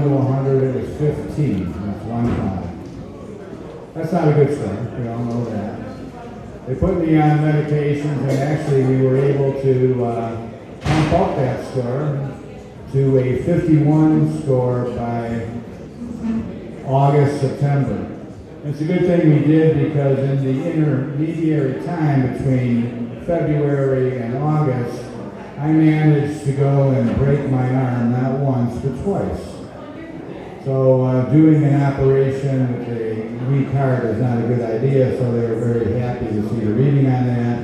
to 100, it was 15. That's 1 That's not a good thing. We all know that. They put me on medications, and actually we were able to pump up that score to a 51 score by August, September. It's a good thing we did, because in the intermediary time between February and August, I managed to go and break my arm not once but twice. So doing an operation with a weak heart is not a good idea, so they were very happy to see the reading on that.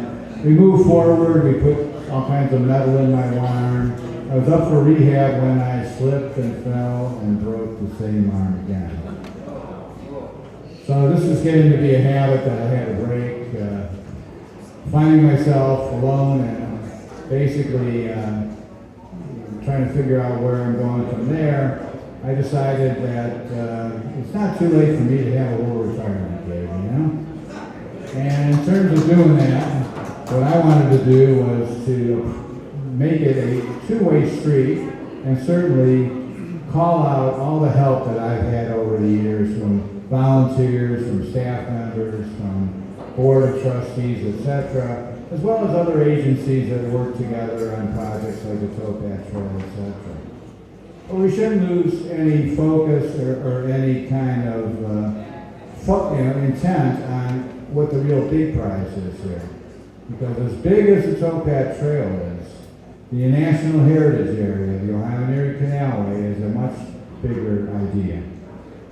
We moved forward, we put all kinds of metal in my arm. I was up for rehab when I slipped and fell and broke the same arm again. So this is getting to be a habit that I had to break. Finding myself alone and basically trying to figure out where I'm going from there, I decided that it's not too late for me to have a little retirement day, you know? And in terms of doing that, what I wanted to do was to make it a two-way street, and certainly call out all the help that I've had over the years from volunteers, from staff members, from board of trustees, etc., as well as other agencies that work together on projects like the Towpath Trail, etc. But we shouldn't lose any focus or any kind of intent on what the real big prize is here. Because as big as the Towpath Trail is, the National Heritage Area, the Ohio-Erie Canalway, is a much bigger idea.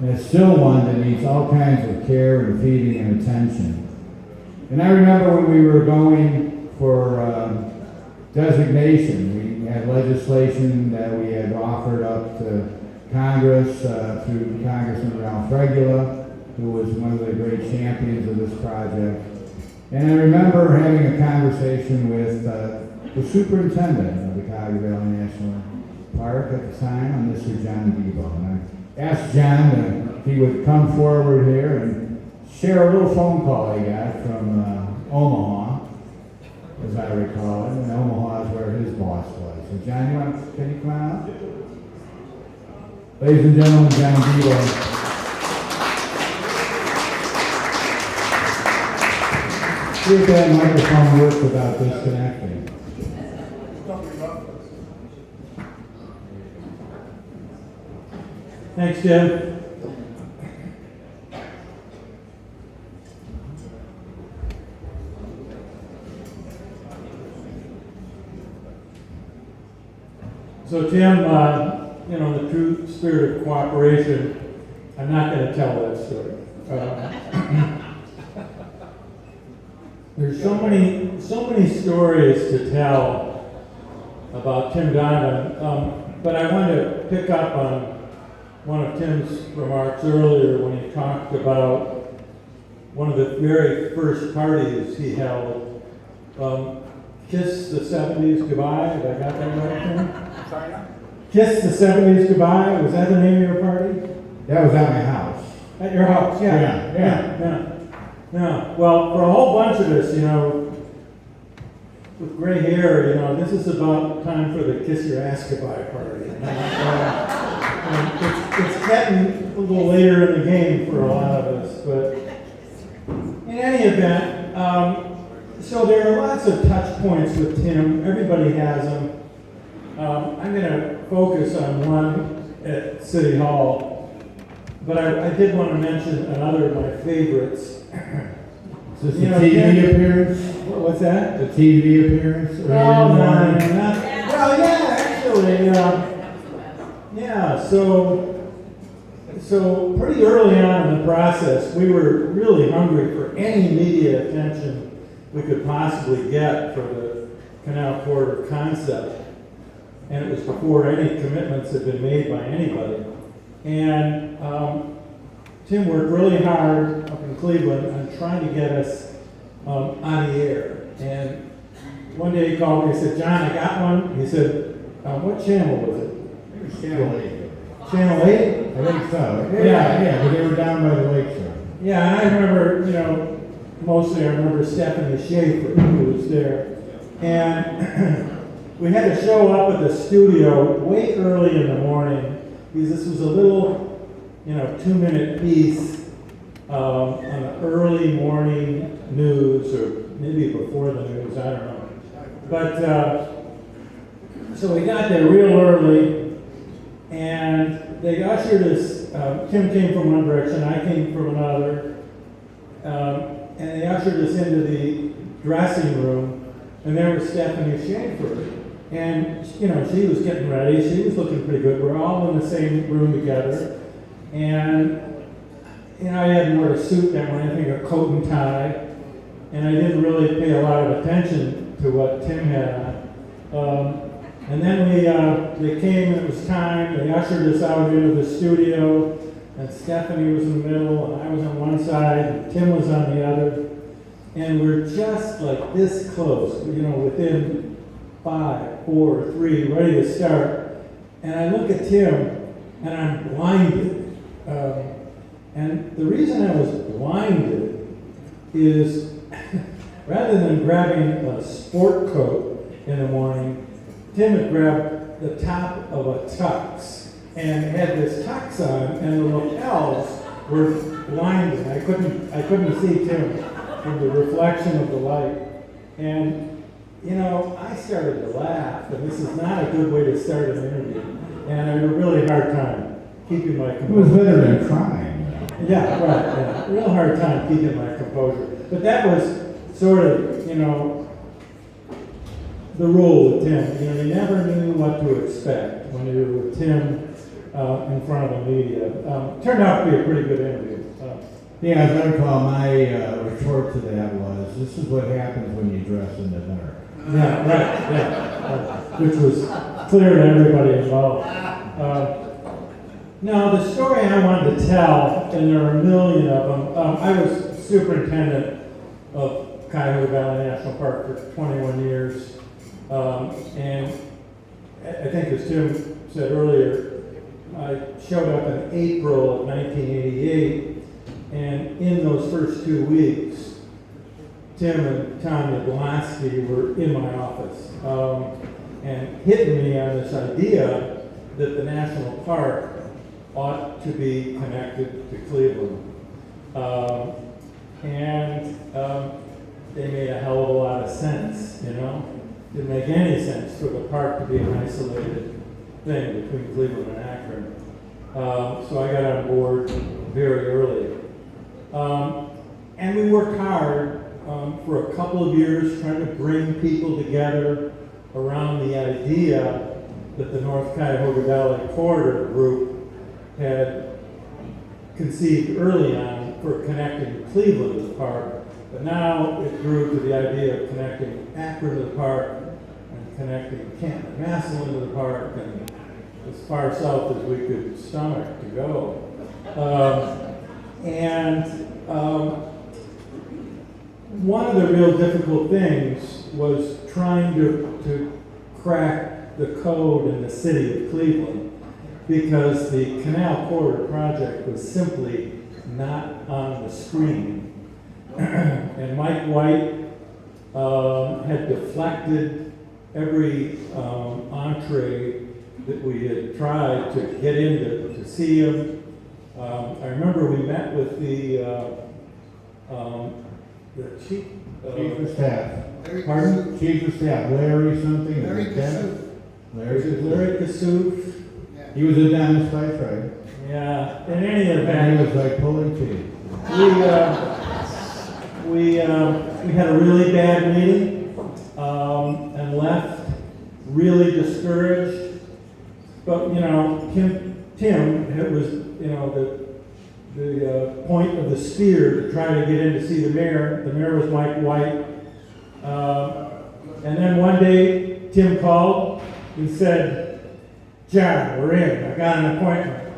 And it's still one that needs all kinds of care and feeding and attention. And I remember when we were going for designation, we had legislation that we had offered up to Congress through Congressman Ralph Regula, who was one of the great champions of this project. And I remember having a conversation with the superintendent of the Cuyahoga Valley National Park at the time, Mr. John Debo. And I asked John if he would come forward here and share a little phone call he got from Omaha, as I recall it. And Omaha is where his boss was. So John, can you come on up? Ladies and gentlemen, John Debo. See if that microphone works without disconnecting. Thanks, Jim. So, Jim, in the true spirit of cooperation, I'm not going to tell that story. There's so many stories to tell about Tim Donovan, but I want to pick up on one of Tim's remarks earlier when he talked about one of the very first parties he held. Kiss the 70s Goodbye. Have I got that right, Tim? Sorry, no? Kiss the 70s Goodbye. Was that the name of your party? That was at my house. At your house, yeah. Well, for a whole bunch of us, with gray hair, this is about time for the Kiss Your Ass Goodbye party. It's getting a little later in the game for a lot of us, but in any event, so there are lots of touch points with Tim. Everybody has them. I'm going to focus on one at City Hall, but I did want to mention another of my favorites. Is this the TV appearance? What's that? The TV appearance? Oh, no, well, yeah, actually, yeah. So pretty early on in the process, we were really hungry for any media attention we could possibly get for the Canal Corridor concept, and it was before any commitments had been made by anybody. And Tim worked really hard up in Cleveland on trying to get us on the air. And one day he called me and said, "John, I got one." He said, "What channel was it?" It was Channel 8. Channel 8? I think so. Yeah, but they were down by the lake shore. Yeah, and I remember, mostly I remember Stephanie Schaefer, who was there. And we had to show up at the studio way early in the morning because this was a little, 2-minute piece on the early morning news, or maybe before the news, I don't know. But, so we got there real early, and they ushered us, Tim came from one direction, I came from another, and they ushered us into the dressing room, and there was Stephanie Schaefer. And, she was getting ready, she was looking pretty good, we're all in the same room together, and, I hadn't worn a suit that morning, I think a coat and tie, and I didn't really pay a lot of attention to what Tim had on. And then they came, and it was time, they ushered us out into the studio, and Stephanie was in the middle, and I was on one side, and Tim was on the other, and we're just like this close, within 5, 4, 3, ready to start. And I look at Tim, and I'm blinded. And the reason I was blinded is rather than grabbing a sport coat in the morning, Tim had grabbed the top of a tux and had this tux on, and the lapels were blinding. I couldn't see Tim from the reflection of the light. And I started to laugh, and this is not a good way to start an interview. And I had a really hard time keeping my composure. It was better than crying. Yeah, right, yeah. Real hard time keeping my composure. But that was sort of, the rule with Tim. You never knew what to expect when you were with Tim in front of the media. Turned out to be a pretty good interview. Yeah, as I recall, my retort to that was, this is what happens when you dress in the dark. Yeah, right, yeah. Which was clear to everybody involved. Now, the story I wanted to tell, and there are a million of them, I was superintendent of Cuyahoga Valley National Park for 21 years. And I think, as Tim said earlier, I showed up in April of 1988, and in those first 2 weeks, Tim and Tanya Blasky were in my office and hitting me on this idea that the national park ought to be connected to Cleveland. They made a hell of a lot of sense, Didn't make any sense for the park to be an isolated thing between Cleveland and Akron. So I got on board very early. And we worked hard for a couple of years trying to bring people together around the idea that the North Cuyahoga Valley Corridor Group had conceived early on for connecting Cleveland to the park, but now it grew to the idea of connecting Akron to the park and connecting Canton and Massillon to the park and as far south as we could stomach to go. One of the real difficult things was trying to crack the code in the city of Cleveland, because the Canal Corridor project was simply not on the screen. And Mike White had deflected every entree that we had tried to get in to see him. I remember we met with the chief Chief of Staff. Pardon? Chief of Staff, Larry something. Larry Kassouf. Larry Kassouf. He was a dentist by trade. Yeah, in any And event, he was like pulling teeth. we had a really bad meeting and left really discouraged. But Tim, it was the point of the spear to try to get in to see the mayor. The mayor was Mike White, and then one day Tim called and said, "John, we're in. I got an appointment."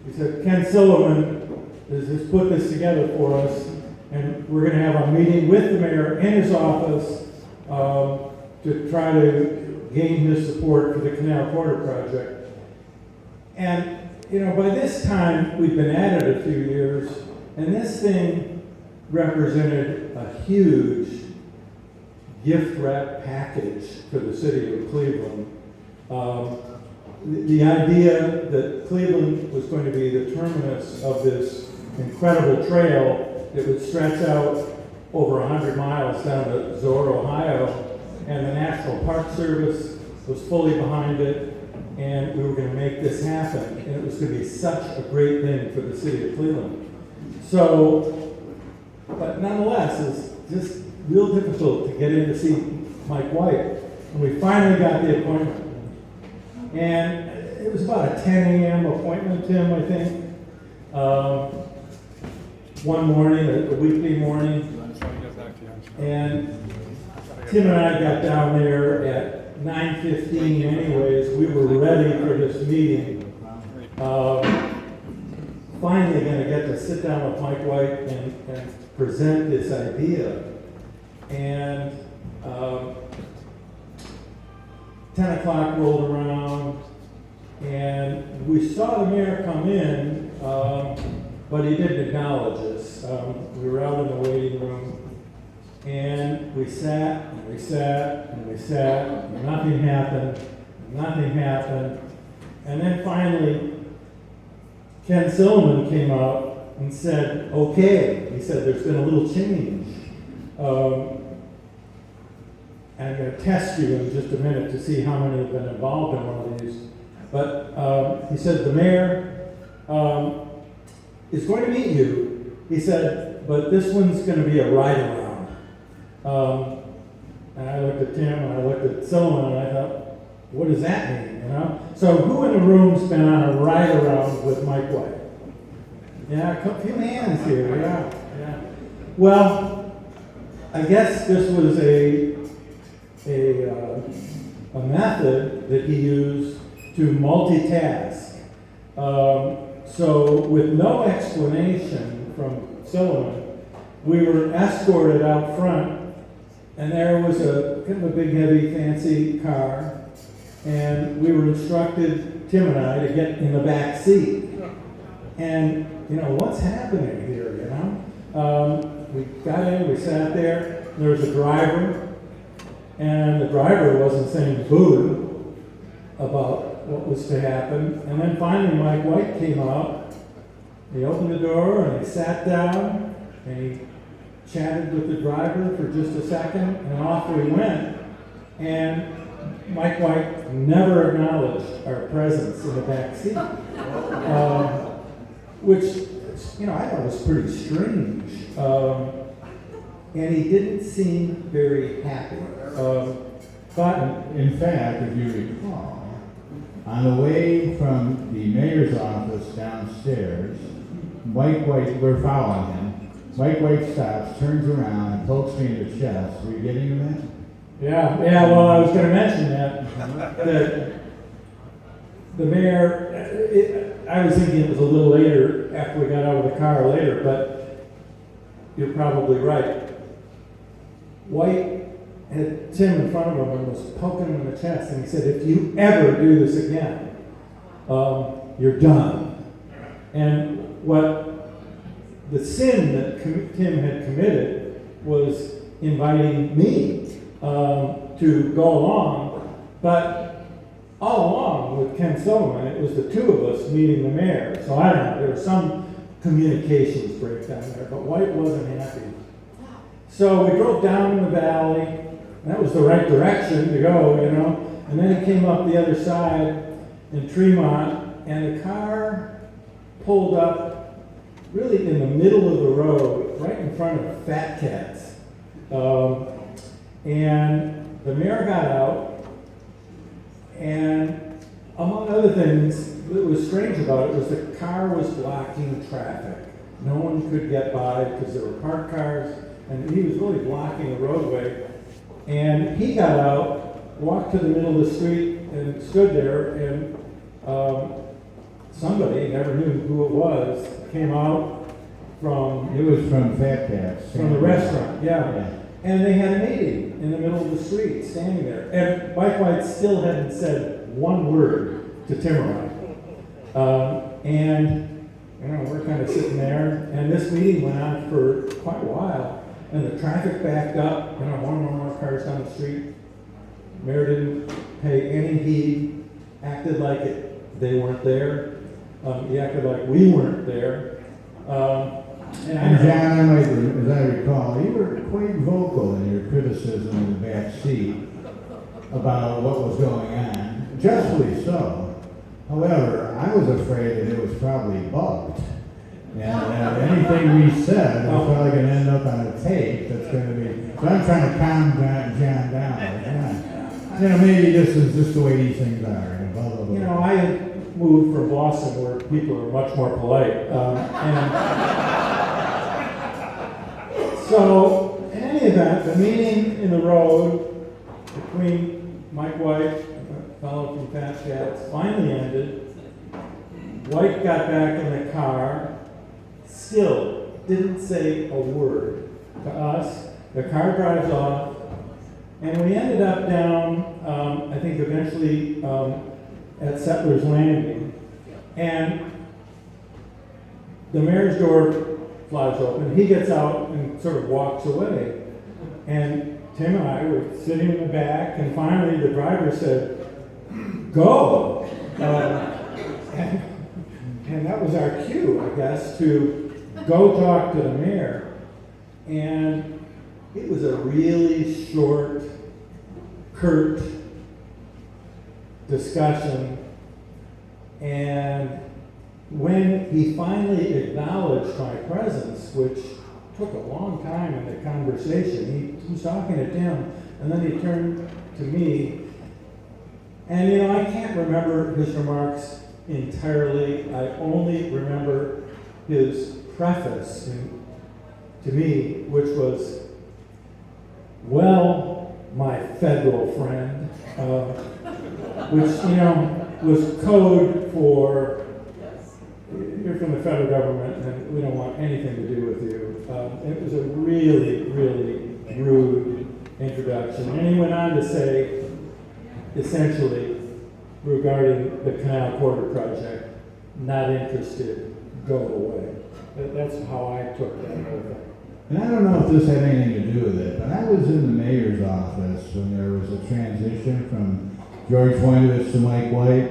He said, "Ken Sullivan has put this together for us, and we're going to have a meeting with the mayor in his office to try to gain his support for the Canal Corridor project." And, by this time, we've been at it a few years, and this thing represented a huge gift wrap package for the city of Cleveland. the idea that Cleveland was going to be the terminus of this incredible trail that would stretch out over 100 miles down to Zor, Ohio, and the National Park Service was fully behind it, and we were going to make this happen, and it was going to be such a great thing for the city of Cleveland. So, but nonetheless, it's just real difficult to get in to see Mike White, and we finally got the appointment. And it was about a 10 a.m. appointment, Tim, I think. One morning, a weekly morning. And Tim and I got down there at 9:15 anyways. We were ready for this meeting. Finally going to get to sit down with Mike White and present this idea. And 10 o'clock rolled around, and we saw the mayor come in, but he didn't acknowledge us. We were out in the waiting room, and we sat, and we sat, and we sat, and nothing happened, and nothing happened. And then finally, Ken Silliman came out and said, okay. He said, there's been a little change. I'm going to test you in just a minute to see how many have been involved in one of these. But he said, the mayor is going to meet you. He said, but this one's going to be a ride-around. And I looked at Tim and I looked at Silliman and I thought, what does that mean, you know? So who in the room's been on a ride-around with Mike White? Yeah, a few hands here, yeah. Well, I guess this was a method that he used to multitask. So with no explanation from Silliman, we were escorted out front, and there was a kind of a big, heavy, fancy car, and we were instructed, Tim and I, to get in the back seat. And, you know, what's happening here, you know? We got in, we sat there, there was a driver, and the driver wasn't saying boo about what was to happen. And then finally Mike White came out, he opened the door and he sat down and he chatted with the driver for just a second, and off we went. And Mike White never acknowledged our presence in the back seat, which, you know, I thought was pretty strange. And he didn't seem very happy. But in fact, if you recall, on the way from the mayor's office downstairs, Mike White, we're following him. Mike White stops, turns around, and pokes me in the chest. Were you getting to that? Yeah, well, I was going to mention that the mayor, I was thinking it was a little later, after we got out of the car later, but you're probably right. White had Tim in front of him and was poking him in the chest, and he said, if you ever do this again, you're done. And what the sin that Tim had committed was inviting me to go along, but all along with Ken Silliman, it was the two of us meeting the mayor. So I don't know, there was some communications breakdown there, but White wasn't happy. So we drove down in the valley, and that was the right direction to go, you know, and then it came up the other side in Tremont, and the car pulled up really in the middle of the road, right in front of Fat Cats. And the mayor got out, and among other things that was strange about it was the car was blocking traffic. No one could get by because there were parked cars, and he was really blocking the roadway. And he got out, walked to the middle of the street, and stood there, and somebody, never knew who it was, came out from... It was from Fat Cats. From the restaurant, yeah. And they had a meeting in the middle of the street, standing there. And Mike White still hadn't said one word to Tim and I. And, you know, we're kind of sitting there, and this meeting went on for quite a while. And the traffic backed up, you know, more and more cars down the street. Mayor didn't pay any heed. acted like they weren't there. He acted like we weren't there. And I And don't know. John, as I recall, you were quite vocal in your criticism in the back seat about what was going on, justly so. However, I was afraid that it was probably bugged. And anything we said is probably going to end up on a tape that's going to be. So I'm trying to calm John down. Like, come on. You know, maybe this is just the way these things are. And blah, blah, blah. You know, I had moved from Boston where people are much more polite. So, in any event, the meeting in the road between Mike White and a fellow from Fat Cats finally ended. White got back in the car, still didn't say a word to us. The car drives off, and we ended up down, I think eventually at Settlers Landing, and the mayor's door flies open. He gets out and sort of walks away. And Tim and I were sitting in the back, and finally the driver said, "Go!" And that was our cue, I guess, to go talk to the mayor. And it was a really short, curt discussion. And when he finally acknowledged my presence, which took a long time in the conversation, he was talking to Tim, and then he turned to me. And you know, I can't remember his remarks entirely. I only remember his preface to me, which was, "Well, my federal friend," which, you know, was code for, "You're from the federal government and we don't want anything to do with you." It was a really, really rude introduction. And he went on to say, essentially, regarding the Canal Corridor project, "Not interested, go away." That's how I took that whole thing. And I don't know if this had anything to do with it, but I was in the mayor's office when there was a transition from George Voinovich to Mike White,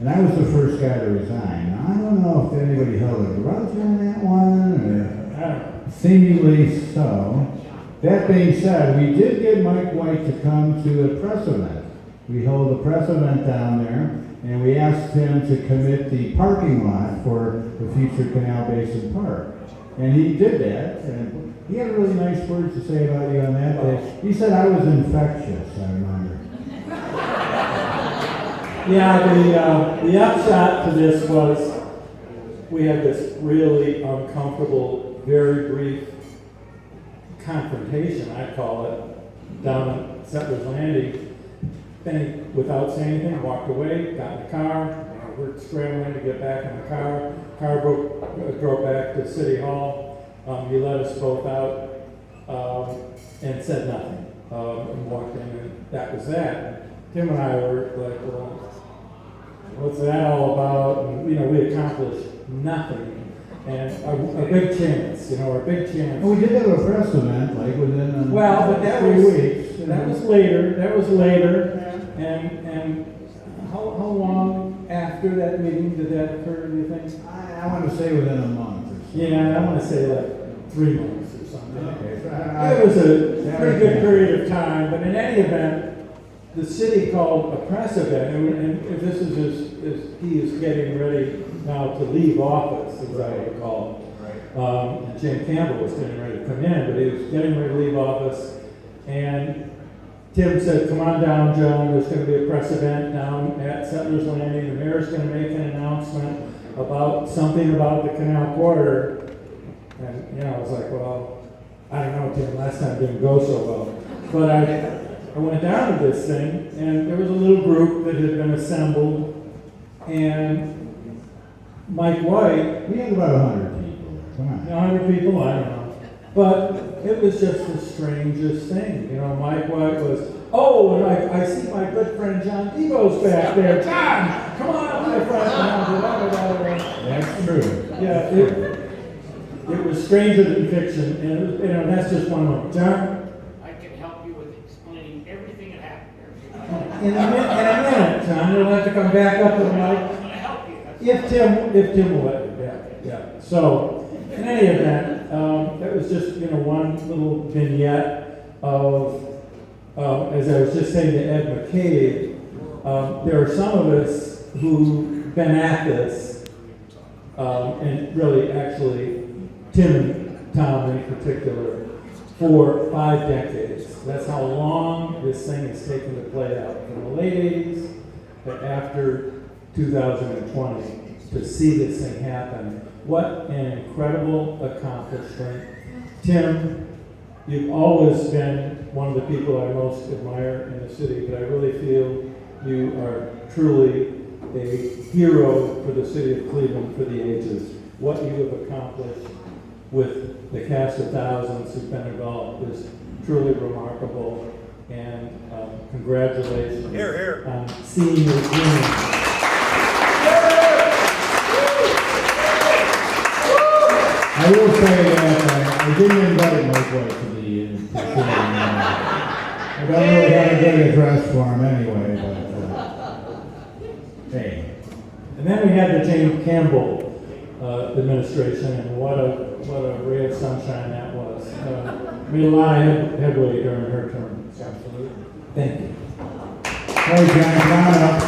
and I was the first guy to resign. Now, I don't know if anybody held a grudge on that one, or seemingly so. That being said, we did get Mike White to come to a press event. We held a press event down there, and we asked him to commit the parking lot for the future Canal Basin Park. And he did that, and he had really nice words to say about you on that day. He said I was infectious, I remember. Yeah, the upshot to this was we had this really uncomfortable, very brief confrontation, I call it, down at Settlers Landing. And he, without saying anything, walked away, got in the car. We're scrambling to get back in the car. Car drove back to City Hall. He let us both out and said nothing. And walked in, and that was that. Tim and I were like, "Well, what's that all about?" And, you know, we accomplished nothing. And a big chance, you know, a big chance. And we did have a press event, like within Well, but that 3 was weeks. that was later. And how long after that meeting did that occur, do you think? I want to say within a month or so. Yeah, I want to say like 3 months or something. Okay, so It was a pretty good period of time, but in any event, the city called a press event, and if this is as he is getting ready now to leave office, as I recall. Right. Jim Campbell was getting ready to come in, but he was getting ready to leave office, and Tim said, "Come on down, Joan, there's going to be a press event down at Settlers Landing. The mayor's going to make an announcement about something about the Canal Corridor." And, you know, I was like, "Well, I don't know, Tim, last time didn't go so well." But I went down to this thing, and there was a little group that had been assembled, and Mike White, we had about 100 people. Come on. 100 people, I don't know. But it was just the strangest thing. You know, Mike White was, "Oh, and I see my good friend John Devo's back there. John, come on up, my friend." That's true. Yeah, it was stranger than fiction, and you know, that's just one moment. John? I can help you with explaining everything that happened there. In a minute, John, you'll have to come back up and like, if Tim will let you, yeah. So, in any event, that was just, one little vignette of, as I was just saying to Ed McCabe, there are some of us who've been at this, and really, actually, Tim and Tom in particular, for 5 decades. That's how long this thing has taken to play out. From the late 80s to after 2020, to see this thing happen. What an incredible accomplishment. Tim, you've always been one of the people I most admire in the city, but I really feel you are truly a hero for the city of Cleveland for the ages. What you have accomplished with the cast of thousands who've been involved is truly remarkable, and congratulations on seeing your dream. I will say that I didn't invite Mike White to the I don't really have a good address for him anyway, but hey. And then we had the James Campbell administration, and what a ray of sunshine that was. Made a lot of headway during her term. Absolutely. Thank you. Hey, John, come on up.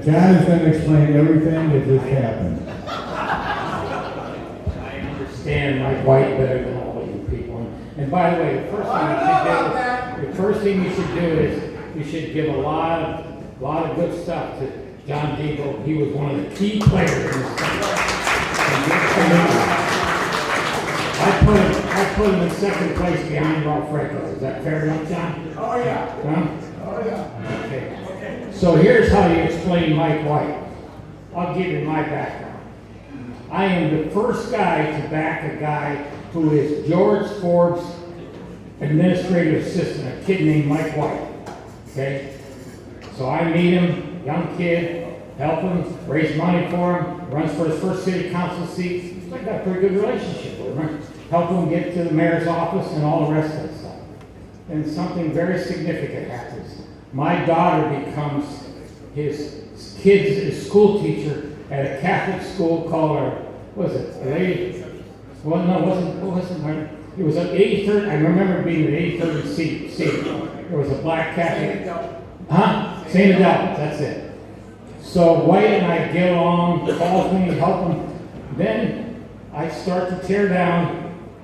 John is going to explain everything that just happened. I understand Mike White better than all of you people. And by the way, the first thing you should do is you should give a lot of good stuff to John Deagle. He was one of the key players in this thing. I put him in second place behind Ralph Franco. Is that fair enough, John? Oh, yeah. Huh? Oh, yeah. Okay. So here's how you explain Mike White. I'll give you my background. I am the first guy to back a guy who is George Forbes' administrative assistant, a kid named Mike White. Okay? So I meet him, young kid, help him, raise money for him, runs for his first city council seat. So I got a pretty good relationship with him. Right? Help him get to the mayor's office and all the rest of that stuff. And something very significant happens. My daughter becomes his school teacher at a Catholic school called it was an 83rd, I remember being an 83rd seat. There was a black Catholic. St. Adele, that's it. So White and I get along, calls me, help him. Then I start to tear down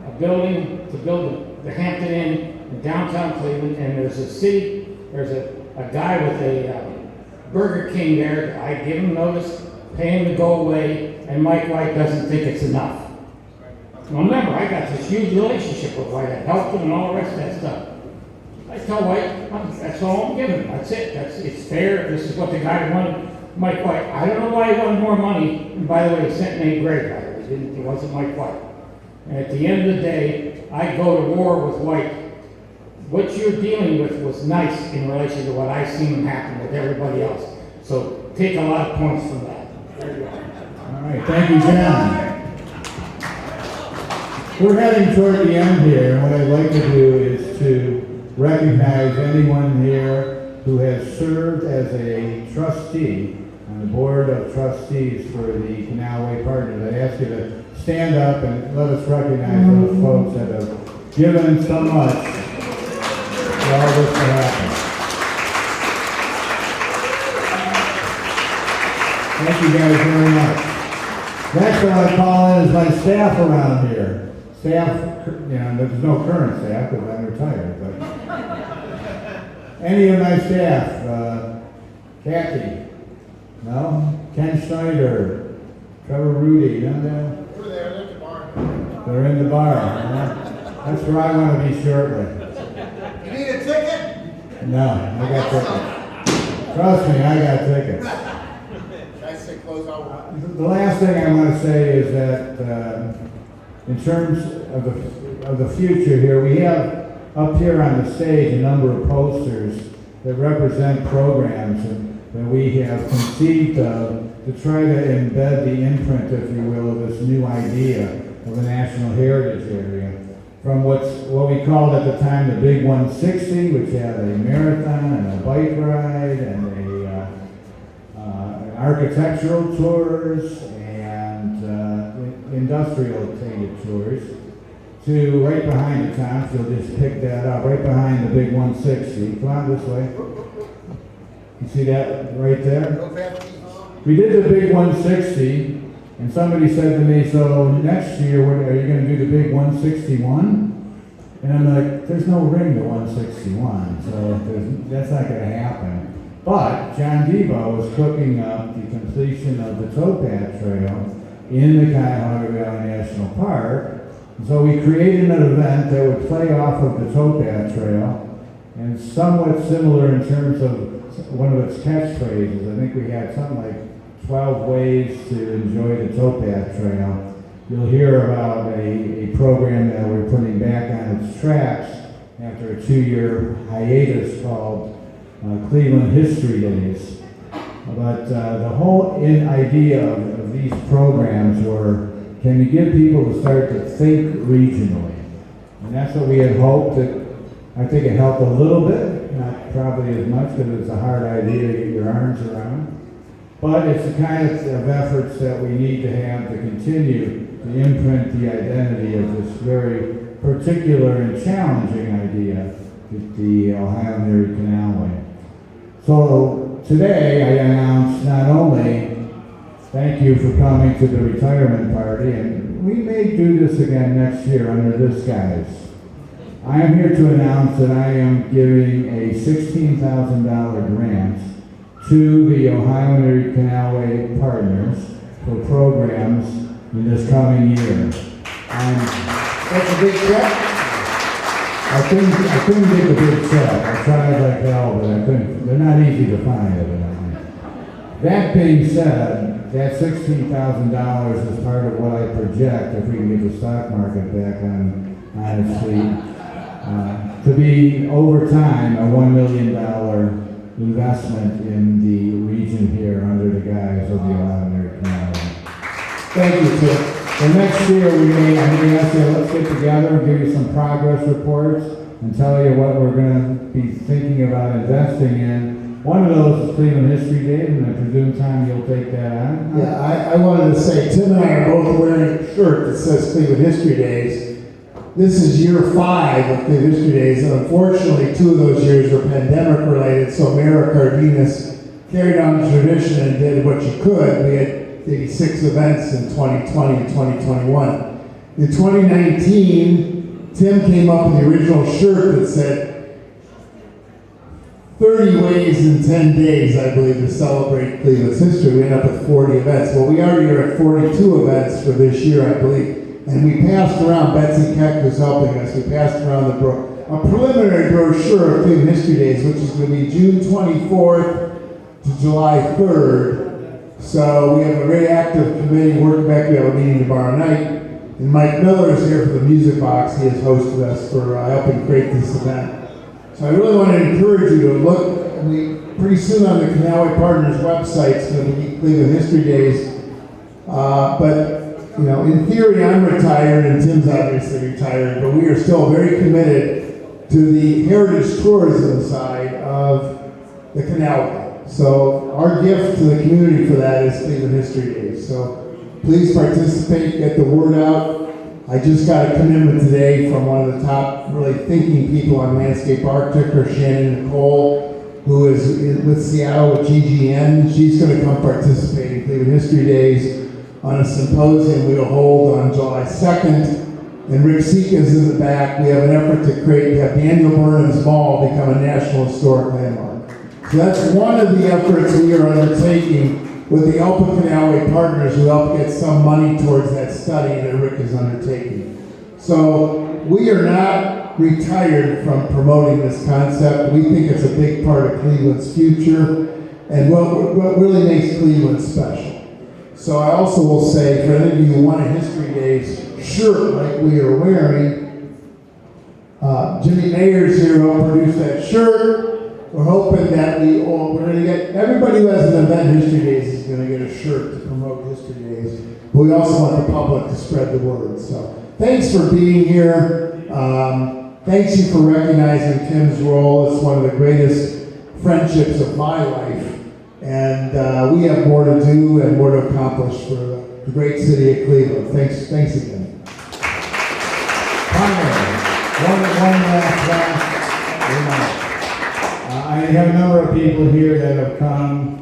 a building to build the Hampton Inn in downtown Cleveland, and there's a guy with a Burger King there. I give him notice, pay him to go away, and Mike White doesn't think it's enough. Now remember, I got this huge relationship with White. I helped him and all the rest of that stuff. I tell White, that's all I'm giving him. That's it. It's fair. This is what the guy wanted. Mike White, I don't know why he wanted more money. And by the way, he sent me a grade, by the way. It wasn't Mike White. And at the end of the day, I go to war with White. What you're dealing with was nice in relation to what I've seen happen with everybody else. So take a lot of points from that. There you go. All right, thank you, John. We're heading toward the end here, and what I'd like to do is to recognize anyone here who has served as a trustee on the board of trustees for the Canal Way Partners. I ask you to stand up and let us recognize those folks that have given so much for all this to happen. Thank you guys very much. Next what I call in is my staff around here. Staff, there's no current staff because I'm retired, but any of my staff, Kathy, no? Ken Schneider, Trevor Rudy, none of them? Over there, look at the bar. They're in the bar. Huh? That's where I want to be shortly. You need a ticket? No, I got tickets. Trust me, I got tickets. I say close out. The last thing I want to say is that in terms of the future here, we have up here on the stage a number of posters that represent programs that we have conceived of to try to embed the imprint, if you will, of this new idea of a national heritage area. from what we called at the time the Big 160, which had a marathon and a bike ride and architectural tours and industrial tainted tours, to right behind the Tom, so just pick that up, right behind the Big 160. Come on this way. You see that right there? Go fast, keep on. We did the Big 160, and somebody said to me, so next year, are you going to do the Big 161? And I'm like, there's no ring to 161, so that's not going to happen. But John Debo is cooking up the completion of the towpath trail in the Cuyahoga Valley National Park. So we created an event that would play off of the towpath trail, and somewhat similar in terms of one of its catchphrases. I think we had something like 12 ways to enjoy the towpath trail. You'll hear about a program that we're putting back on its tracks after a 2-year hiatus called Cleveland History Days. But the whole idea of these programs were, can you get people to start to think regionally? And that's what we had hoped. I think it helped a little bit, not probably as much because it's a hard idea to get your arms around. But it's the kind of efforts that we need to have to continue to imprint the identity of this very particular and challenging idea, the Ohio and Erie Canalway. So today I announce not only thank you for coming to the retirement party, and we may do this again next year under this guise. I am here to announce that I am giving a $16,000 grant to the Ohio and Erie Canalway partners for programs in this coming year. That's a big check. I couldn't get the big check. I tried like hell, but I couldn't. They're not easy to find, evidently. That being said, that $16,000 is part of what I project, if we can get the stock market back on its feet, to be over time a $1 million investment in the region here under the guise of the Ohio and Erie Canalway. Thank you, Chip. The next year I may ask you, let's get together and give you some progress reports and tell you what we're going to be thinking about investing in. One of those is Cleveland History Days, and I presume, Tom, you'll take that on. Yeah, I wanted to say, Tim and I are both wearing a shirt that says Cleveland History Days. This is year 5 of Cleveland History Days, and unfortunately 2 of those years were pandemic related, so Mayor Cardenas carried on the tradition and did what you could. We had 86 events in 2020 and 2021. In 2019, Tim came up with the original shirt that said 30 ways in 10 days, I believe, to celebrate Cleveland's history. We ended up with 40 events. Well, we already are at 42 events for this year, I believe. And we passed around, Betsy Keck was helping us, we passed around a preliminary brochure of Cleveland History Days, which is going to be June 24th to July 3rd. So we have a very active committee working back. We have a meeting tomorrow night. And Mike Miller is here for the music box. He has hosted us for helping create this event. So I really want to encourage you to look. Pretty soon on the Canalway Partners website is going to be Cleveland History Days. But you know, in theory, I'm retired and Tim's obviously retired, but we are still very committed to the heritage tourism side of the Canalway. So our gift to the community for that is Cleveland History Days. So please participate, get the word out. I just got a commitment today from one of the top really thinking people on landscape architecture, Shannon Nicole, who is with Seattle with GGN. She's going to come participate in Cleveland History Days on a symposium we'll hold on July 2nd. And Rick Sika is in the back. We have an effort to have Daniel Burnham's Mall become a National Historic Landmark. So that's one of the efforts we are undertaking with the Elpa Canalway partners who help get some money towards that study that Rick is undertaking. So we are not retired from promoting this concept. We think it's a big part of Cleveland's future and what really makes Cleveland special. So I also will say, for any of you who want a History Days shirt like we are wearing, Jimmy Mayer's here who produced that shirt. We're hoping that we're going to get, everybody who has an event History Days is going to get a shirt to promote History Days. But we also want the public to spread the word. So thanks for being here. Thanks you for recognizing Tim's role as one of the greatest friendships of my life. And we have more to do and more to accomplish for the great city of Cleveland. Thanks again. Finally, one last remark. I have a number of people here that have come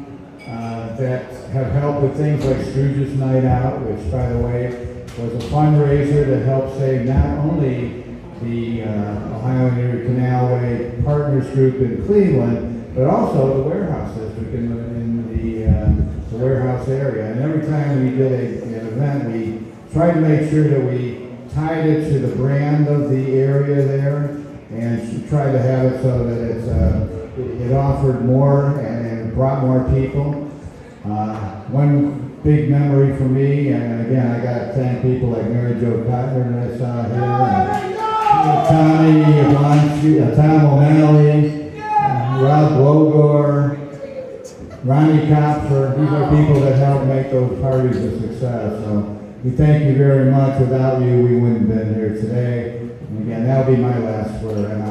that have helped with things like Scrooge's Night Out, which, by the way, was a fundraiser that helped save not only the Ohio and Erie Canalway Partners Group in Cleveland, but also the warehouse district in the warehouse area. And every time we did an event, we tried to make sure that we tied it to the brand of the area there, and tried to have it so that it offered more and brought more people. One big memory for me, and again, I got to thank people like Mary Jo Cotner that I saw here, and Tom O'Malley, Rob Wogor, Ronnie Kopfer. These are people that helped make those parties a success. So we thank you very much. Without you, we wouldn't have been here today. And again, that'll be my last word, and I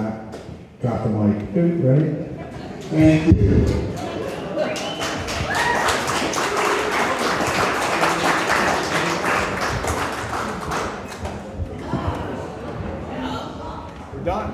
drop the mic. Ready? Thank you. We're done.